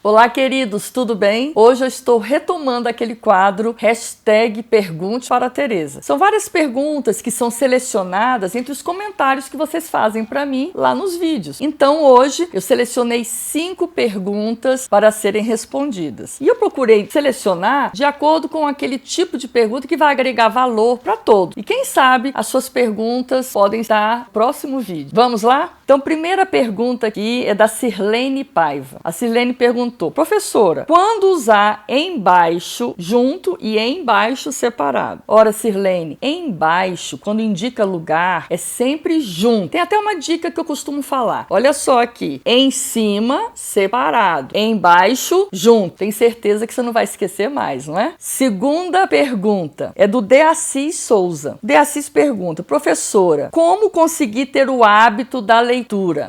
Olá, queridos, tudo bem? Hoje eu estou retomando aquele quadro #Pergunte para a Tereza. São várias perguntas que são selecionadas entre os comentários que vocês fazem para mim lá nos vídeos. Então hoje eu selecionei 5 perguntas para serem respondidas. E eu procurei selecionar de acordo com aquele tipo de pergunta que vai agregar valor para todos. E quem sabe as suas perguntas podem estar no próximo vídeo. Vamos lá? Então, primeira pergunta aqui é da Sirlene Paiva. A Sirlene perguntou: professora, quando usar embaixo junto e embaixo separado? Ora, Sirlene, embaixo, quando indica lugar, é sempre junto. Tem até uma dica que eu costumo falar. Olha só aqui: em cima, separado. Embaixo, junto. Tem certeza que você não vai esquecer mais, não é? Segunda pergunta é do Deassis Souza. Deassis pergunta: professora, como conseguir ter o hábito da leitura?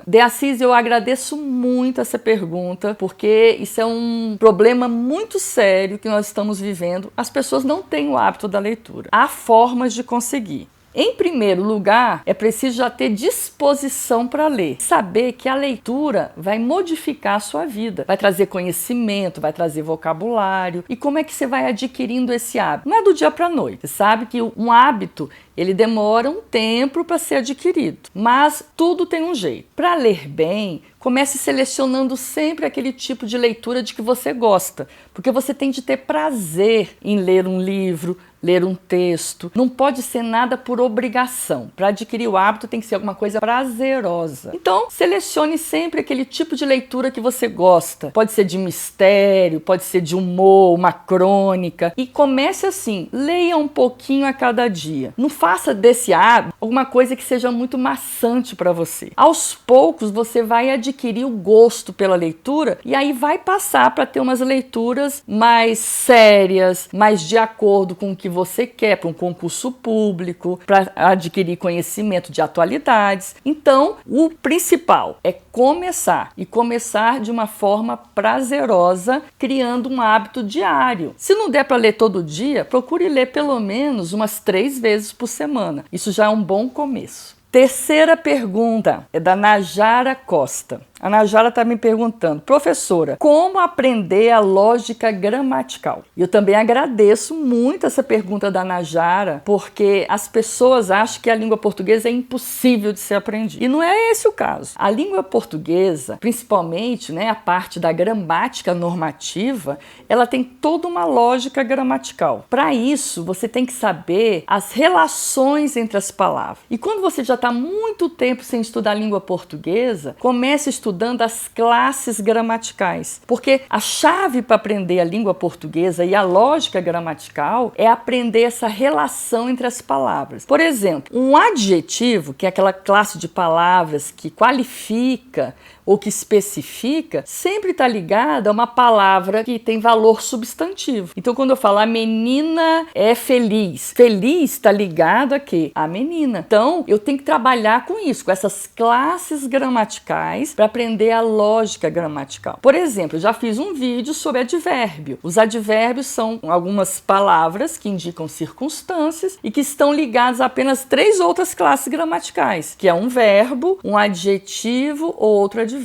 Deassis, eu agradeço muito essa pergunta, porque isso é um problema muito sério que nós estamos vivendo. As pessoas não têm o hábito da leitura. Há formas de conseguir. Em primeiro lugar, é preciso já ter disposição para ler. Saber que a leitura vai modificar a sua vida. Vai trazer conhecimento, vai trazer vocabulário. E como é que você vai adquirindo esse hábito? Não é do dia para a noite. Você sabe que um hábito, ele demora um tempo para ser adquirido. Mas tudo tem um jeito. Para ler bem, comece selecionando sempre aquele tipo de leitura de que você gosta. Porque você tem de ter prazer em ler um livro, ler um texto. Não pode ser nada por obrigação. Para adquirir o hábito tem que ser alguma coisa prazerosa. Então, selecione sempre aquele tipo de leitura que você gosta. Pode ser de mistério, pode ser de humor, uma crônica. E comece assim, leia um pouquinho a cada dia. Não faça desse hábito alguma coisa que seja muito maçante para você. Aos poucos você vai adquirir o gosto pela leitura e aí vai passar para ter umas leituras mais sérias, mais de acordo com o que você quer, para um concurso público, para adquirir conhecimento de atualidades. Então, o principal é começar, e começar de uma forma prazerosa, criando um hábito diário. Se não der para ler todo dia, procure ler pelo menos umas 3 vezes por semana. Isso já é um bom começo. Terceira pergunta é da Najara Costa. A Najara está me perguntando: professora, como aprender a lógica gramatical? Eu também agradeço muito essa pergunta da Najara, porque as pessoas acham que a língua portuguesa é impossível de ser aprendida. E não é esse o caso. A língua portuguesa, principalmente, a parte da gramática normativa, ela tem toda uma lógica gramatical. Para isso, você tem que saber as relações entre as palavras. E quando você já está muito tempo sem estudar a língua portuguesa, comece estudando as classes gramaticais, porque a chave para aprender a língua portuguesa e a lógica gramatical é aprender essa relação entre as palavras. Por exemplo, um adjetivo, que é aquela classe de palavras que qualifica ou que especifica, sempre está ligado a uma palavra que tem valor substantivo. Então, quando eu falo a menina é feliz, feliz está ligado a quê? A menina. Então, eu tenho que trabalhar com isso, com essas classes gramaticais, para aprender a lógica gramatical. Por exemplo, eu já fiz um vídeo sobre advérbio. Os advérbios são algumas palavras que indicam circunstâncias e que estão ligadas a apenas 3 outras classes gramaticais, que é um verbo, um adjetivo ou outro advérbio.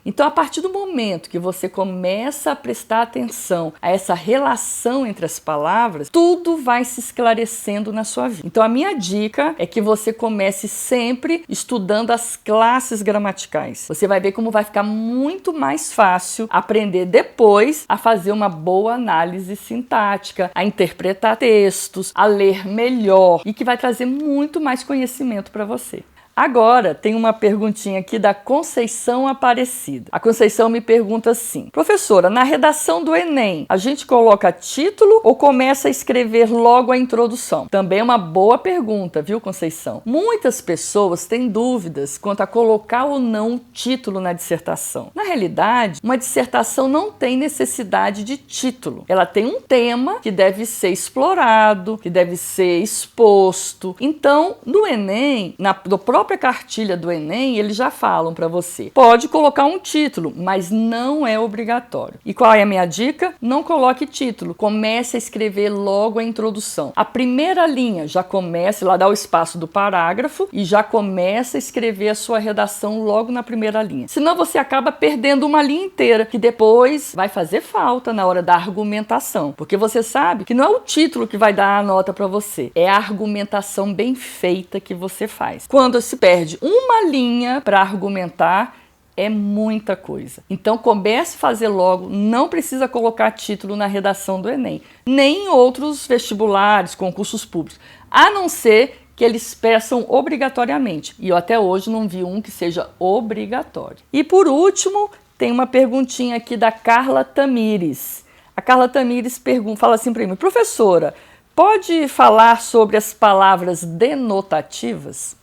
Então, a partir do momento que você começa a prestar atenção a essa relação entre as palavras, tudo vai se esclarecendo na sua vida. Então, a minha dica é que você comece sempre estudando as classes gramaticais. Você vai ver como vai ficar muito mais fácil aprender depois a fazer uma boa análise sintática, a interpretar textos, a ler melhor e que vai trazer muito mais conhecimento para você. Agora, tem uma perguntinha aqui da Conceição Aparecida. A Conceição me pergunta assim: professora, na redação do Enem, a gente coloca título ou começa a escrever logo a introdução? Também é uma boa pergunta, viu, Conceição? Muitas pessoas têm dúvidas quanto a colocar ou não o título na dissertação. Na realidade, uma dissertação não tem necessidade de título. Ela tem um tema que deve ser explorado, que deve ser exposto. Então, no Enem, no próprio própria cartilha do Enem, eles já falam para você. Pode colocar um título, mas não é obrigatório. E qual é a minha dica? Não coloque título. Comece a escrever logo a introdução. A primeira linha já comece lá, dá o espaço do parágrafo e já começa a escrever a sua redação logo na primeira linha. Senão você acaba perdendo uma linha inteira, que depois vai fazer falta na hora da argumentação. Porque você sabe que não é o título que vai dar a nota para você, é a argumentação bem feita que você faz. Quando se perde uma linha para argumentar, é muita coisa. Então comece a fazer logo, não precisa colocar título na redação do Enem, nem em outros vestibulares, concursos públicos, a não ser que eles peçam obrigatoriamente. E eu até hoje não vi um que seja obrigatório. E por último, tem uma perguntinha aqui da Carla Tamires. A Carla Tamires fala assim para mim: professora, pode falar sobre as palavras denotativas?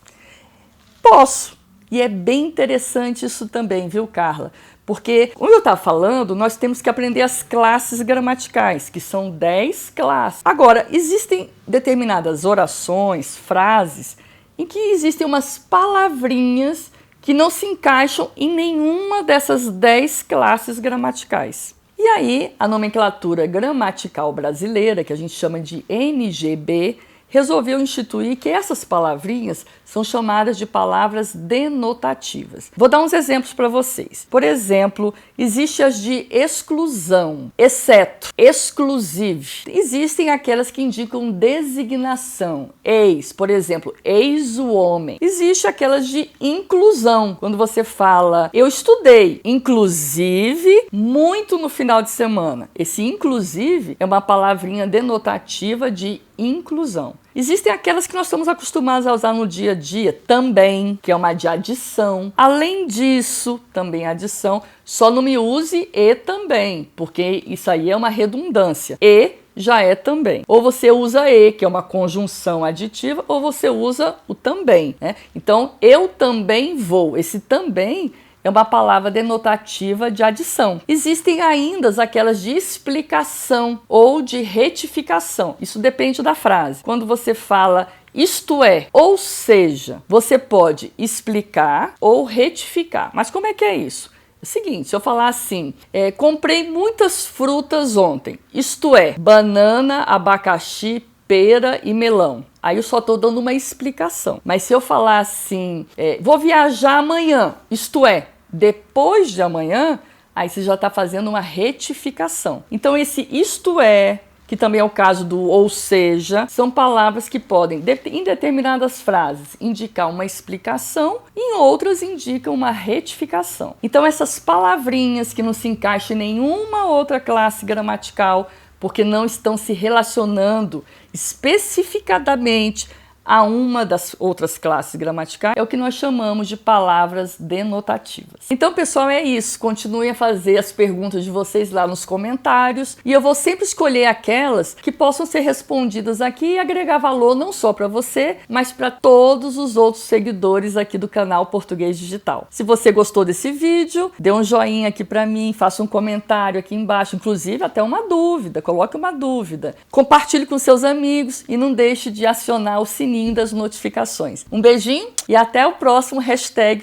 Posso. E é bem interessante isso também, viu, Carla? Porque, como eu estava falando, nós temos que aprender as classes gramaticais, que são 10 classes. Agora, existem determinadas orações, frases, em que existem umas palavrinhas que não se encaixam em nenhuma dessas 10 classes gramaticais. E aí, a nomenclatura gramatical brasileira, que a gente chama de NGB, resolveu instituir que essas palavrinhas são chamadas de palavras denotativas. Vou dar uns exemplos para vocês. Por exemplo, existe as de exclusão, exceto, exclusive. Existem aquelas que indicam designação, eis, por exemplo, eis o homem. Existe aquelas de inclusão, quando você fala, eu estudei, inclusive, muito no final de semana. Esse inclusive é uma palavrinha denotativa de inclusão. Existem aquelas que nós estamos acostumados a usar no dia a dia, também, que é uma de adição. Além disso, também adição, só não me use e também, porque isso aí é uma redundância. E já é também. Ou você usa e, que é uma conjunção aditiva, ou você usa o também, né? Então, eu também vou. Esse também é uma palavra denotativa de adição. Existem ainda aquelas de explicação ou de retificação. Isso depende da frase. Quando você fala isto é, ou seja, você pode explicar ou retificar. Mas como é que é isso? É o seguinte, se eu falar assim, comprei muitas frutas ontem. Isto é, banana, abacaxi, pera e melão. Aí eu só estou dando uma explicação. Mas se eu falar assim, vou viajar amanhã. Isto é, depois de amanhã, aí você já está fazendo uma retificação. Então esse isto é, que também é o caso do ou seja, são palavras que podem, em determinadas frases, indicar uma explicação e em outras indicam uma retificação. Então essas palavrinhas que não se encaixam em nenhuma outra classe gramatical, porque não estão se relacionando especificadamente a uma das outras classes gramaticais, é o que nós chamamos de palavras denotativas. Então, pessoal, é isso. Continuem a fazer as perguntas de vocês lá nos comentários e eu vou sempre escolher aquelas que possam ser respondidas aqui e agregar valor não só para você, mas para todos os outros seguidores aqui do canal Português Digital. Se você gostou desse vídeo, dê um joinha aqui para mim, faça um comentário aqui embaixo, inclusive até uma dúvida, coloque uma dúvida. Compartilhe com seus amigos e não deixe de acionar o sininho das notificações. Um beijinho e até o próximo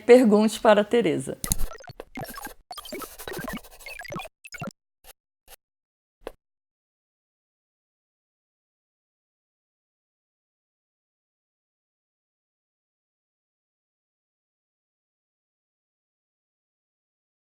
#Pergunte para Tereza.